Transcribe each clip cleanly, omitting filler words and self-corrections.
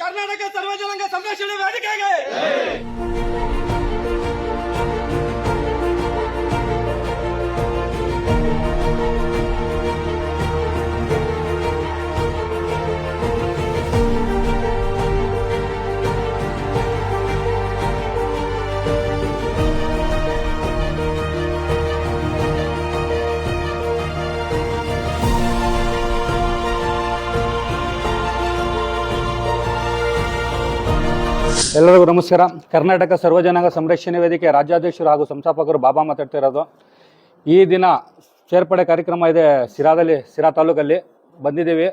ಕರ್ನಾಟಕ ಸರ್ವ ಜನಾಂಗ ಸಂರಕ್ಷಣೆ ವೇದಿಕೆಗೆ ಎಲ್ಲರಿಗೂ ನಮಸ್ಕಾರ. ಕರ್ನಾಟಕ ಸರ್ವ ಜನಾಂಗ ಸಂರಕ್ಷಣೆ ವೇದಿಕೆ ರಾಜ್ಯಾಧ್ಯಕ್ಷರು ಹಾಗೂ ಸಂಸ್ಥಾಪಕರು ಬಾಬಾ ಮಾತಾಡ್ತಿರೋದು. ಈ ದಿನ ಸೇರ್ಪಡೆ ಕಾರ್ಯಕ್ರಮ ಇದೆ ಸಿರಾ ತಾಲೂಕಲ್ಲಿ ಬಂದಿದ್ದೀವಿ.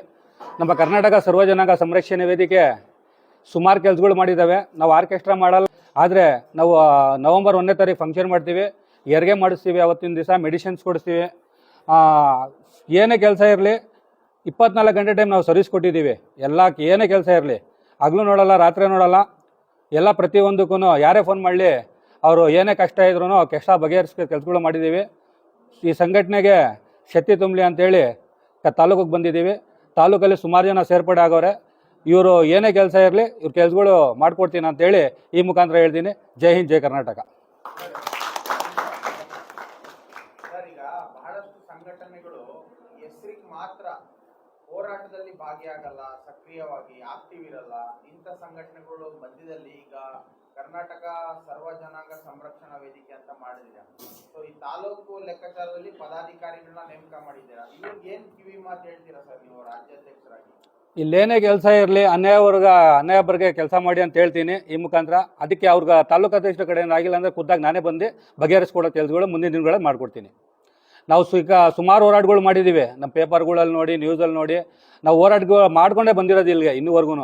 ನಮ್ಮ ಕರ್ನಾಟಕ ಸರ್ವ ಜನಾಂಗ ಸಂರಕ್ಷಣೆ ವೇದಿಕೆ ಸುಮಾರು ಕೆಲಸಗಳು ಮಾಡಿದ್ದಾವೆ. ನಾವು ಆರ್ಕೆಸ್ಟ್ರಾ ಮಾಡಲ್ಲ, ಆದರೆ ನಾವು ನವಂಬರ್ 1ನೇ ತಾರೀಕು ಫಂಕ್ಷನ್ ಮಾಡ್ತೀವಿ, ಹೆರಿಗೆ ಮಾಡಿಸ್ತೀವಿ, ಅವತ್ತಿನ ದಿವಸ ಮೆಡಿಸಿನ್ಸ್ ಕೊಡಿಸ್ತೀವಿ. ಏನೇ ಕೆಲಸ ಇರಲಿ 24 ಗಂಟೆ ಟೈಮ್ ನಾವು ಸರ್ವಿಸ್ ಕೊಟ್ಟಿದ್ದೀವಿ. ಏನೇ ಕೆಲಸ ಇರಲಿ, ಹಗಲು ನೋಡಲ್ಲ, ರಾತ್ರಿ ನೋಡಲ್ಲ, ಎಲ್ಲ ಪ್ರತಿಯೊಂದಕ್ಕೂ ಯಾರೇ ಫೋನ್ ಮಾಡಲಿ ಅವರು ಏನೇ ಕಷ್ಟ ಇದ್ರೂ ಕಷ್ಟ ಬಗೆಹರಿಸೋ ಕೆಲಸಗಳು ಮಾಡಿದ್ದೀವಿ. ಈ ಸಂಘಟನೆಗೆ ಶಕ್ತಿ ತುಂಬಲಿ ಅಂತೇಳಿ ತಾಲೂಕಿಗೆ ಬಂದಿದ್ದೀವಿ. ತಾಲೂಕಲ್ಲಿ ಸುಮಾರು ಜನ ಸೇರ್ಪಡೆ ಆಗೋರೆ. ಇವರು ಏನೇ ಕೆಲಸ ಇರಲಿ ಇವ್ರ ಕೆಲಸಗಳು ಮಾಡಿಕೊಡ್ತೀನಿ ಅಂತೇಳಿ ಈ ಮುಖಾಂತರ ಹೇಳ್ತೀನಿ. ಜೈ ಹಿಂದ್, ಜೈ ಕರ್ನಾಟಕ. ಈಗ ಬಹಳಷ್ಟು ಸಂಘಟನೆಗಳು ಹೆಸರಿಗೆ ಮಾತ್ರ ಹೋರಾಟದಲ್ಲಿ ಭಾಗಿಯಾಗಲ್ಲ, ಸಕ್ರಿಯವಾಗಿ ಆಕ್ಟಿವ್ ಇರಲ್ಲ. ಇಂಥ ಸಂಘಟನೆಗಳು ಮಧ್ಯದಲ್ಲಿ ಈಗ ಕರ್ನಾಟಕ ಸರ್ವ ಜನಾಂಗ ಸಂರಕ್ಷಣಾ ವೇದಿಕೆ ಅಂತ ಮಾಡಿದ್ದೀರಾ. ಸೊ ಈ ತಾಲೂಕು ಲೆಕ್ಕಾಚಾರದಲ್ಲಿ ಪದಾಧಿಕಾರಿಗಳನ್ನ ನೇಮಕ ಮಾಡಿದ್ದೀರಾ. ಇವ್ರಿಗೆ ಏನ್ ಕಿವಿ ಮಾತು ಹೇಳ್ತೀರಾ ಸರ್ ನೀವು ರಾಜ್ಯಾಧ್ಯಕ್ಷರಾಗಿ? ಇಲ್ಲೇನೇ ಕೆಲಸ ಇರಲಿ ಅನ್ಯಾಯಬರ್ಗೆ ಕೆಲಸ ಮಾಡಿ ಅಂತ ಹೇಳ್ತೀನಿ ಈ ಮುಖಾಂತರ. ಅದಕ್ಕೆ ಅವ್ರಿಗೆ ತಾಲೂಕು ಅಧ್ಯಕ್ಷರ ಕಡೆಯಿಂದ ಆಗಿಲ್ಲ ಅಂದರೆ ಖುದ್ದಾಗಿ ನಾನೇ ಬಂದು ಬಗೆಹರಿಸ್ಕೊಡೋ ಕೆಲಸಗಳು ಮುಂದಿನ ದಿನಗಳಲ್ಲಿ ಮಾಡಿಕೊಡ್ತೀನಿ. ನಾವು ಸುಮಾರು ಹೋರಾಟಗಳು ಮಾಡಿದ್ದೀವಿ. ನಮ್ಮ ಪೇಪರ್ಗಳಲ್ಲಿ ನೋಡಿ, ನ್ಯೂಸಲ್ಲಿ ನೋಡಿ, ನಾವು ಹೋರಾಟಗಳು ಮಾಡ್ಕೊಂಡೇ ಬಂದಿರೋದು ಇಲ್ಲಿಗೆ. ಇನ್ನೂವರೆಗೂ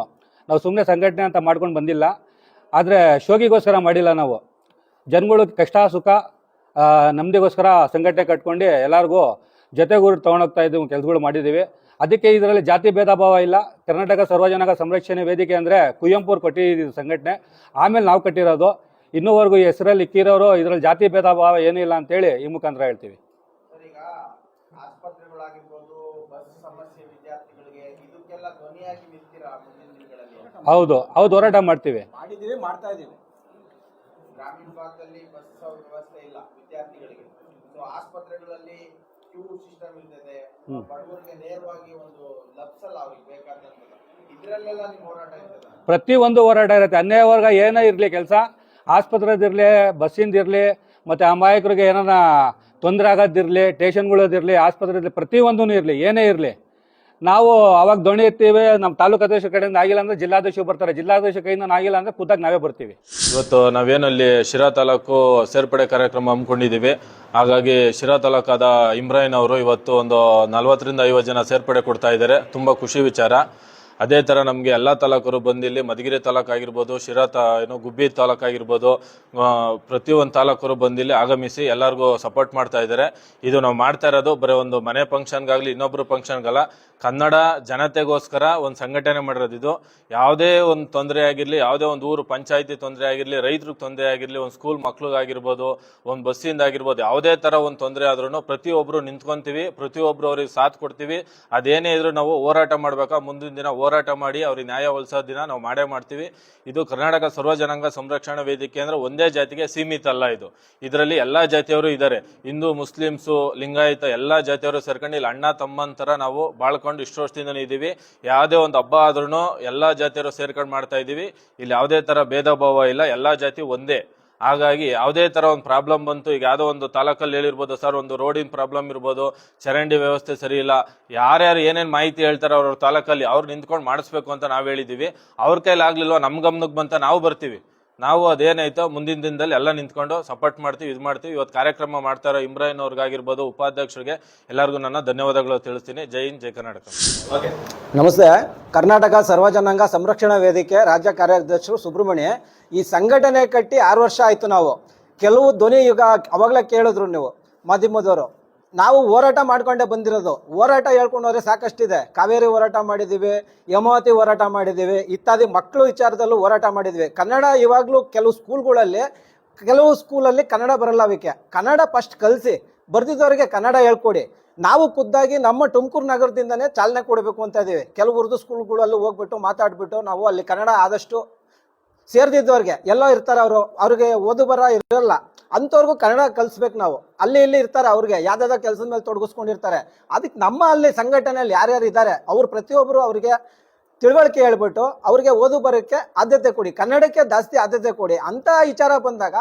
ನಾವು ಸುಮ್ಮನೆ ಸಂಘಟನೆ ಅಂತ ಮಾಡ್ಕೊಂಡು ಬಂದಿಲ್ಲ. ಆದರೆ ಶೋಕಿಗೋಸ್ಕರ ಮಾಡಿಲ್ಲ. ನಾವು ಜನಗಳು ಕಷ್ಟ ಸುಖ ನಮ್ಮದಿಗೋಸ್ಕರ ಸಂಘಟನೆ ಕಟ್ಕೊಂಡು ಎಲ್ಲರಿಗೂ ಜೊತೆಗೂರು ತೊಗೊಂಡೋಗ್ತಾ ಇದ್ದೀವಿ, ಕೆಲಸಗಳು ಮಾಡಿದ್ದೀವಿ. ಅದಕ್ಕೆ ಇದರಲ್ಲಿ ಜಾತಿ ಭೇದ ಭಾವ ಇಲ್ಲ. ಕರ್ನಾಟಕ ಸರ್ವ ಜನಾಂಗ ಸಂರಕ್ಷಣೆ ವೇದಿಕೆ ಅಂದರೆ ಕುವೆಂಪು ಕೊಟ್ಟಿದ್ದು ಸಂಘಟನೆ, ಆಮೇಲೆ ನಾವು ಕಟ್ಟಿರೋದು. ಇನ್ನೂವರೆಗೂ ಹೆಸರಲ್ಲಿ ಇಕ್ಕಿರೋರು ಇದರಲ್ಲಿ ಜಾತಿ ಭೇದ ಭಾವ ಏನೂ ಇಲ್ಲ ಅಂತೇಳಿ ಈ ಮುಖಾಂತರ ಹೇಳ್ತೀವಿ. ಈಗ ಆಸ್ಪತ್ರೆಗಳಾಗಿರ್ಬೋದು, ಬಸ್ ಸಮಸ್ಯೆ ವಿದ್ಯಾರ್ಥಿಗಳಿಗೆ, ಇದಕ್ಕೆಲ್ಲ ಧ್ವನಿಯಾಗಿ ನಿಲ್ತೀರಾ ಮುಂದಿನ ದಿನಗಳಲ್ಲಿ? ಹೌದು, ಹೋರಾಟ ಮಾಡ್ತೀವಿ, ಮಾಡ್ತಾ ಇದೀವಿ. ಗ್ರಾಮೀಣ ಭಾಗದಲ್ಲಿ ಬಸ್ ವ್ಯವಸ್ಥೆ ಇಲ್ಲ ವಿದ್ಯಾರ್ಥಿಗಳಿಗೆ. ಸೊ ಆಸ್ಪತ್ರೆಗಳಲ್ಲಿ ಕ್ಯೂ ಸಿಸ್ಟಮ್ ಇರ್ತದೆ, ಬಡವರಿಗೆ ನೇರವಾಗಿ ಒಂದು ಲಪ್ಸಲ್ಲ ಅವ್ರಿಗೆ ಬೇಕಾದಂತ. ಇದರಲ್ಲೆಲ್ಲ ನಿಮ್ಮ ಹೋರಾಟ ಇರ್ತದೆ? ಪ್ರತಿಯೊಂದು ಹೋರಾಟ ಇರುತ್ತೆ. ಅನ್ಯಾಯವರ್ಗ ಏನೇ ಇರಲಿ ಕೆಲಸ, ಆಸ್ಪತ್ರೆದಿರಲಿ, ಬಸ್ಸಿಂದಿರಲಿ, ಮತ್ತು ಅಮಾಯಕರಿಗೆ ಏನಾರ ತೊಂದರೆ ಆಗೋದಿರಲಿ, ಸ್ಟೇಷನ್ಗಳದಿರಲಿ, ಆಸ್ಪತ್ರೆ ಪ್ರತಿಯೊಂದೂ ಇರಲಿ, ಏನೇ ಇರಲಿ ನಾವು ಅವಾಗ ಧ್ವನಿ ಎತ್ತೀವಿ. ನಮ್ಮ ತಾಲೂಕು ಅಧ್ಯಕ್ಷರ ಕಡೆಯಿಂದ ಆಗಿಲ್ಲ ಅಂದರೆ ಜಿಲ್ಲಾಧ್ಯಕ್ಷರು ಬರ್ತಾರೆ, ಜಿಲ್ಲಾಧ್ಯಕ್ಷ ಕೈಯಿಂದ ಆಗಿಲ್ಲ ಅಂದರೆ ಖುದ್ದಾಗಿ ನಾವೇ ಬರ್ತೀವಿ. ಇವತ್ತು ನಾವೇನಲ್ಲಿ ಶಿರಾ ತಾಲೂಕು ಸೇರ್ಪಡೆ ಕಾರ್ಯಕ್ರಮ ಹಮ್ಮಿಕೊಂಡಿದ್ದೀವಿ. ಹಾಗಾಗಿ ಶಿರಾ ತಾಲೂಕಾದ ಇಮ್ರಾನ್ ಅವರು ಇವತ್ತು ಒಂದು 40ರಿಂದ 50 ಜನ ಸೇರ್ಪಡೆ ಕೊಡ್ತಾ ಇದ್ದಾರೆ. ತುಂಬ ಖುಷಿ ವಿಚಾರ. ಅದೇ ಥರ ನಮಗೆ ಎಲ್ಲ ತಾಲೂಕರು ಬಂದಿಲ್ಲಿ ಮಧುಗಿರಿ ತಾಲೂಕು ಆಗಿರ್ಬೋದು, ಗುಬ್ಬಿ ತಾಲೂಕು ಆಗಿರ್ಬೋದು, ಪ್ರತಿಯೊಂದು ತಾಲೂಕರು ಬಂದಿಲ್ಲಿ ಆಗಮಿಸಿ ಎಲ್ಲರಿಗೂ ಸಪೋರ್ಟ್ ಮಾಡ್ತಾ ಇದ್ದಾರೆ. ಇದು ನಾವು ಮಾಡ್ತಾ ಇರೋದು ಬರೀ ಒಂದು ಮನೆ ಫಂಕ್ಷನ್ಗಾಗಲಿ ಇನ್ನೊಬ್ಬರು ಫಂಕ್ಷನ್ಗಲ್ಲ, ಕನ್ನಡ ಜನತೆಗೋಸ್ಕರ ಒಂದು ಸಂಘಟನೆ ಮಾಡಿರೋದು. ಇದು ಯಾವುದೇ ಒಂದು ತೊಂದರೆ ಆಗಿರಲಿ, ಯಾವುದೇ ಒಂದು ಊರು ಪಂಚಾಯತಿ ತೊಂದರೆ ಆಗಿರಲಿ, ರೈತರಿಗೆ ತೊಂದರೆ ಆಗಿರಲಿ, ಒಂದು ಸ್ಕೂಲ್ ಮಕ್ಳಿಗಾಗಿರ್ಬೋದು, ಒಂದು ಬಸ್ಸಿಂದ ಆಗಿರ್ಬೋದು, ಯಾವುದೇ ಥರ ಒಂದು ತೊಂದರೆ ಆದ್ರೂ ಪ್ರತಿಯೊಬ್ಬರು ನಿಂತ್ಕೊಂತೀವಿ, ಪ್ರತಿಯೊಬ್ಬರು ಅವ್ರಿಗೆ ಸಾಥ್ ಕೊಡ್ತೀವಿ. ಅದೇನೇ ಇದ್ರೂ ನಾವು ಹೋರಾಟ ಮಾಡ್ಬೇಕಾ, ಮುಂದಿನ ದಿನ ಹೋರಾಟ ಮಾಡಿ ಅವ್ರಿಗೆ ನ್ಯಾಯ ಒಲಿಸೋ ದಿನ ನಾವು ಮಾಡೇ ಮಾಡ್ತೀವಿ. ಇದು ಕರ್ನಾಟಕ ಸರ್ವ ಜನಾಂಗ ಸಂರಕ್ಷಣಾ ವೇದಿಕೆ ಅಂದರೆ ಒಂದೇ ಜಾತಿಗೆ ಸೀಮಿತ ಅಲ್ಲ. ಇದರಲ್ಲಿ ಎಲ್ಲ ಜಾತಿಯವರು ಇದ್ದಾರೆ. ಹಿಂದೂ, ಮುಸ್ಲಿಮ್ಸು, ಲಿಂಗಾಯತ ಎಲ್ಲ ಜಾತಿಯವರು ಸೇರ್ಕೊಂಡು ಇಲ್ಲಿ ಅಣ್ಣ ತಮ್ಮಂತರ ನಾವು ಬಾಳ್ಕೊಂಡು ಇಷ್ಟು ವರ್ಷದಿಂದ ಇದ್ದೀವಿ. ಯಾವುದೇ ಒಂದು ಹಬ್ಬ ಆದ್ರೂ ಎಲ್ಲ ಜಾತಿಯವರು ಸೇರ್ಕೊಂಡು ಮಾಡ್ತಾ ಇದ್ದೀವಿ. ಇಲ್ಲಿ ಯಾವುದೇ ಥರ ಭೇದ ಭಾವ ಇಲ್ಲ, ಎಲ್ಲ ಜಾತಿ ಒಂದೇ. ಹಾಗಾಗಿ ಯಾವುದೇ ಥರ ಒಂದು ಪ್ರಾಬ್ಲಮ್ ಬಂತು, ಈಗ ಯಾವುದೋ ಒಂದು ತಾಲೂಕಲ್ಲಿ ಹೇಳಿರ್ಬೋದು ಸರ್, ಒಂದು ರೋಡಿನ ಪ್ರಾಬ್ಲಮ್ ಇರ್ಬೋದು, ಚರಂಡಿ ವ್ಯವಸ್ಥೆ ಸರಿ ಇಲ್ಲ, ಯಾರ್ಯಾರು ಏನೇನು ಮಾಹಿತಿ ಹೇಳ್ತಾರೆ ಅವ್ರ ತಾಲೂಕಲ್ಲಿ ಅವ್ರು ನಿಂತ್ಕೊಂಡು ಮಾಡಿಸ್ಬೇಕು ಅಂತ ನಾವು ಹೇಳಿದ್ದೀವಿ. ಅವ್ರ ಕೈಲಿ ಆಗ್ಲಿಲ್ವ ನಮ್ಮ ಗಮನಕ್ಕೆ ಬಂತ ನಾವು ಬರ್ತೀವಿ. ನಾವು ಅದೇನಾಯ್ತೋ ಮುಂದಿನ ದಿನದಲ್ಲಿ ಎಲ್ಲ ನಿಂತ್ಕೊಂಡು ಸಪೋರ್ಟ್ ಮಾಡ್ತೀವಿ, ಇದು ಮಾಡ್ತೀವಿ. ಇವತ್ತು ಕಾರ್ಯಕ್ರಮ ಮಾಡ್ತಾ ಇರೋ ಇಮ್ರಾನ್ ಅವ್ರಿಗಾಗಿರ್ಬೋದು, ಉಪಾಧ್ಯಕ್ಷರಿಗೆ ಎಲ್ಲರಿಗೂ ನನ್ನ ಧನ್ಯವಾದಗಳು ತಿಳಿಸ್ತೀನಿ. ಜೈ ಹಿಂದ್, ಜೈ ಕರ್ನಾಟಕ. ನಮಸ್ತೆ. ಕರ್ನಾಟಕ ಸರ್ವ ಜನಾಂಗ ಸಂರಕ್ಷಣಾ ವೇದಿಕೆ ರಾಜ್ಯ ಕಾರ್ಯಾಧ್ಯಕ್ಷರು ಸುಬ್ರಹ್ಮಣ್ಯ. ಈ ಸಂಘಟನೆ ಕಟ್ಟಿ 6 ವರ್ಷ ಆಯಿತು. ನಾವು ಕೆಲವು ಧ್ವನಿ ಈಗ ಅವಾಗಲೇ ಕೇಳಿದ್ರು ನೀವು ಮಾಧ್ಯಮದವರು, ನಾವು ಹೋರಾಟ ಮಾಡ್ಕೊಂಡೇ ಬಂದಿರೋದು. ಹೋರಾಟ ಹೇಳ್ಕೊಂಡವ್ರೆ ಸಾಕಷ್ಟಿದೆ. ಕಾವೇರಿ ಹೋರಾಟ ಮಾಡಿದ್ದೀವಿ, ಹೇಮಾವತಿ ಹೋರಾಟ ಮಾಡಿದ್ದೀವಿ, ಇತ್ಯಾದಿ ಮಕ್ಕಳು ವಿಚಾರದಲ್ಲೂ ಹೋರಾಟ ಮಾಡಿದ್ವಿ. ಕನ್ನಡ ಇವಾಗಲೂ ಕೆಲವು ಸ್ಕೂಲಲ್ಲಿ ಕನ್ನಡ ಬರಲ್ಲ. ಅವಕ್ಕೆ ಕನ್ನಡ ಫಸ್ಟ್ ಕಲಿಸಿ, ಬರ್ದಿದ್ದವರಿಗೆ ಕನ್ನಡ ಹೇಳ್ಕೊಡಿ. ನಾವು ಖುದ್ದಾಗಿ ನಮ್ಮ ತುಮಕೂರು ನಗರದಿಂದನೇ ಚಾಲನೆ ಕೊಡಬೇಕು ಅಂತ ಇದ್ದೀವಿ. ಕೆಲವು ಉರ್ದು ಸ್ಕೂಲ್ಗಳಲ್ಲಿ ಹೋಗ್ಬಿಟ್ಟು ಮಾತಾಡ್ಬಿಟ್ಟು ನಾವು ಅಲ್ಲಿ ಕನ್ನಡ ಆದಷ್ಟು ಸೇರ್ದಿದ್ದವ್ರಿಗೆ ಎಲ್ಲೋ ಇರ್ತಾರೆ, ಅವ್ರಿಗೆ ಓದು ಬರ ಇರಲ್ಲ, ಅಂಥವ್ರಿಗೂ ಕನ್ನಡ ಕಲಿಸ್ಬೇಕು ನಾವು. ಅಲ್ಲಿ ಇಲ್ಲಿ ಇರ್ತಾರೆ, ಅವ್ರಿಗೆ ಯಾವ್ದಾವ್ದೋ ಕೆಲಸದ ಮೇಲೆ ತೊಡಗಿಸ್ಕೊಂಡಿರ್ತಾರೆ. ಅದಕ್ಕೆ ನಮ್ಮ ಅಲ್ಲಿ ಸಂಘಟನೆಯಲ್ಲಿ ಯಾರ್ಯಾರು ಇದ್ದಾರೆ ಅವ್ರು ಪ್ರತಿಯೊಬ್ಬರು ಅವರಿಗೆ ತಿಳುವಳಿಕೆ ಹೇಳ್ಬಿಟ್ಟು ಅವ್ರಿಗೆ ಓದು ಬರೋಕ್ಕೆ ಆದ್ಯತೆ ಕೊಡಿ, ಕನ್ನಡಕ್ಕೆ ಜಾಸ್ತಿ ಆದ್ಯತೆ ಕೊಡಿ ಅಂತ ವಿಚಾರ ಬಂದಾಗ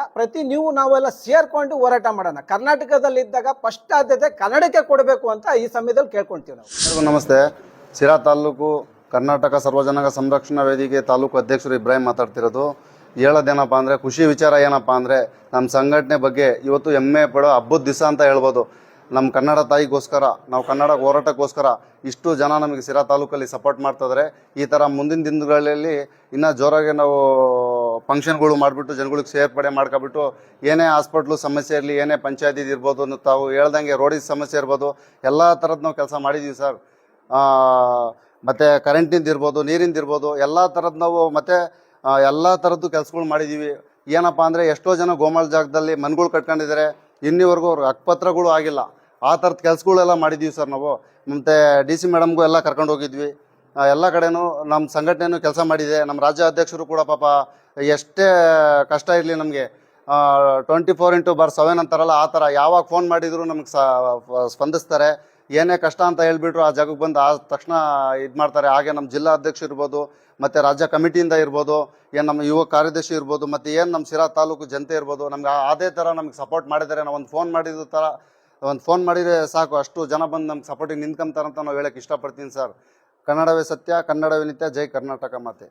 ನಾವೆಲ್ಲ ಸೇರ್ಕೊಂಡು ಹೋರಾಟ ಮಾಡೋಣ. ಕರ್ನಾಟಕದಲ್ಲಿ ಇದ್ದಾಗ ಫಸ್ಟ್ ಆದ್ಯತೆ ಕನ್ನಡಕ್ಕೆ ಕೊಡಬೇಕು ಅಂತ ಈ ಸಮಯದಲ್ಲಿ ಕೇಳ್ಕೊಂತೀವಿ ನಾವು. ಎಲ್ಲರಿಗೂ ನಮಸ್ತೆ. ಸಿರಾ ತಾಲೂಕು ಕರ್ನಾಟಕ ಸರ್ವಜನಾಂಗ ಸಂರಕ್ಷಣಾ ವೇದಿಕೆ ತಾಲೂಕು ಅಧ್ಯಕ್ಷರು ಇಬ್ರಾಹಿಂ ಮಾತಾಡ್ತಿರೋದು. ಹೇಳೋದೇನಪ್ಪ ಅಂದರೆ, ಖುಷಿ ವಿಚಾರ ಏನಪ್ಪ ಅಂದರೆ, ನಮ್ಮ ಸಂಘಟನೆ ಬಗ್ಗೆ ಇವತ್ತು ಹೆಮ್ಮೆ ಪಡೋ ಹಬ್ಬದ ದಿವಸ ಅಂತ ಹೇಳ್ಬೋದು. ನಮ್ಮ ಕನ್ನಡ ತಾಯಿಗೋಸ್ಕರ, ನಾವು ಕನ್ನಡ ಹೋರಾಟಕ್ಕೋಸ್ಕರ ಇಷ್ಟು ಜನ ನಮಗೆ ಸಿರಾ ತಾಲೂಕಲ್ಲಿ ಸಪೋರ್ಟ್ ಮಾಡ್ತಿದ್ದಾರೆ. ಈ ಥರ ಮುಂದಿನ ದಿನಗಳಲ್ಲಿ ಇನ್ನೂ ಜೋರಾಗಿ ನಾವು ಫಂಕ್ಷನ್ಗಳು ಮಾಡಿಬಿಟ್ಟು ಜನಗಳಿಗೆ ಸೇರ್ಪಡೆ ಮಾಡ್ಕೊಬಿಟ್ಟು ಏನೇ ಹಾಸ್ಪಿಟ್ಲು ಸಮಸ್ಯೆ ಇರಲಿ, ಏನೇ ಪಂಚಾಯತಿದು ಇರ್ಬೋದು, ತಾವು ಹೇಳ್ದಂಗೆ ರೋಡಿನ ಸಮಸ್ಯೆ ಇರ್ಬೋದು, ಎಲ್ಲ ಥರದ್ದು ನಾವು ಕೆಲಸ ಮಾಡಿದ್ದೀವಿ ಸರ್. ಮತ್ತು ಕರೆಂಟಿಂದು ಇರ್ಬೋದು, ನೀರಿಂದು ಇರ್ಬೋದು, ಎಲ್ಲ ಥರದ್ದು ನಾವು ಮತ್ತು ಎಲ್ಲ ಥರದ್ದು ಕೆಲಸಗಳು ಮಾಡಿದ್ದೀವಿ. ಏನಪ್ಪ ಅಂದರೆ, ಎಷ್ಟೋ ಜನ ಗೋಮಾಳ ಜಾಗದಲ್ಲಿ ಮನೆಗಳು ಕಟ್ಕೊಂಡಿದ್ದಾರೆ, ಇನ್ನಿವರೆಗೂ ಅವ್ರಿಗೆ ಹಕ್ಕುಪತ್ರಗಳು ಆಗಿಲ್ಲ. ಆ ಥರದ ಕೆಲಸಗಳೆಲ್ಲ ಮಾಡಿದ್ದೀವಿ ಸರ್ ನಾವು. ಮತ್ತು DC ಮೇಡಮ್ಗೂ ಎಲ್ಲ ಕರ್ಕೊಂಡು ಹೋಗಿದ್ವಿ. ಎಲ್ಲ ಕಡೆನೂ ನಮ್ಮ ಸಂಘಟನೆಯೂ ಕೆಲಸ ಮಾಡಿದೆ. ನಮ್ಮ ರಾಜ್ಯ ಅಧ್ಯಕ್ಷರು ಕೂಡ ಪಾಪ ಎಷ್ಟೇ ಕಷ್ಟ ಇರಲಿ ನಮಗೆ 24/7 ಅಂತಾರಲ್ಲ, ಆ ಥರ ಯಾವಾಗ ಫೋನ್ ಮಾಡಿದರೂ ನಮಗೆ ಸ್ಪಂದಿಸ್ತಾರೆ. ಏನೇ ಕಷ್ಟ ಅಂತ ಹೇಳ್ಬಿಟ್ರು ಆ ಜಾಗಕ್ಕೆ ಬಂದು ಆ ತಕ್ಷಣ ಇದು ಮಾಡ್ತಾರೆ. ಹಾಗೆ ನಮ್ಮ ಜಿಲ್ಲಾ ಅಧ್ಯಕ್ಷ ಇರ್ಬೋದು, ಮತ್ತು ರಾಜ್ಯ ಕಮಿಟಿಯಿಂದ ಇರ್ಬೋದು, ಏನು ನಮ್ಮ ಯುವ ಕಾರ್ಯದರ್ಶಿ ಇರ್ಬೋದು, ಮತ್ತು ಏನು ನಮ್ಮ ಸಿರಾ ತಾಲೂಕು ಜನತೆ ಇರ್ಬೋದು, ನಮ್ಗೆ ಅದೇ ಥರ ನಮ್ಗೆ ಸಪೋರ್ಟ್ ಮಾಡಿದ್ದಾರೆ. ನಾವು ಒಂದು ಫೋನ್ ಮಾಡಿದರೆ ಸಾಕು, ಅಷ್ಟು ಜನ ಬಂದು ನಮ್ಗೆ ಸಪೋರ್ಟಿಗೆ ನಿಂತ್ಕೊಂತಾರಂತ ನಾವು ಹೇಳೋಕ್ಕೆ ಇಷ್ಟಪಡ್ತೀನಿ ಸರ್. ಕನ್ನಡವೇ ಸತ್ಯ, ಕನ್ನಡವೇ ನಿತ್ಯ. ಜೈ ಕರ್ನಾಟಕ ಮಾತೆ.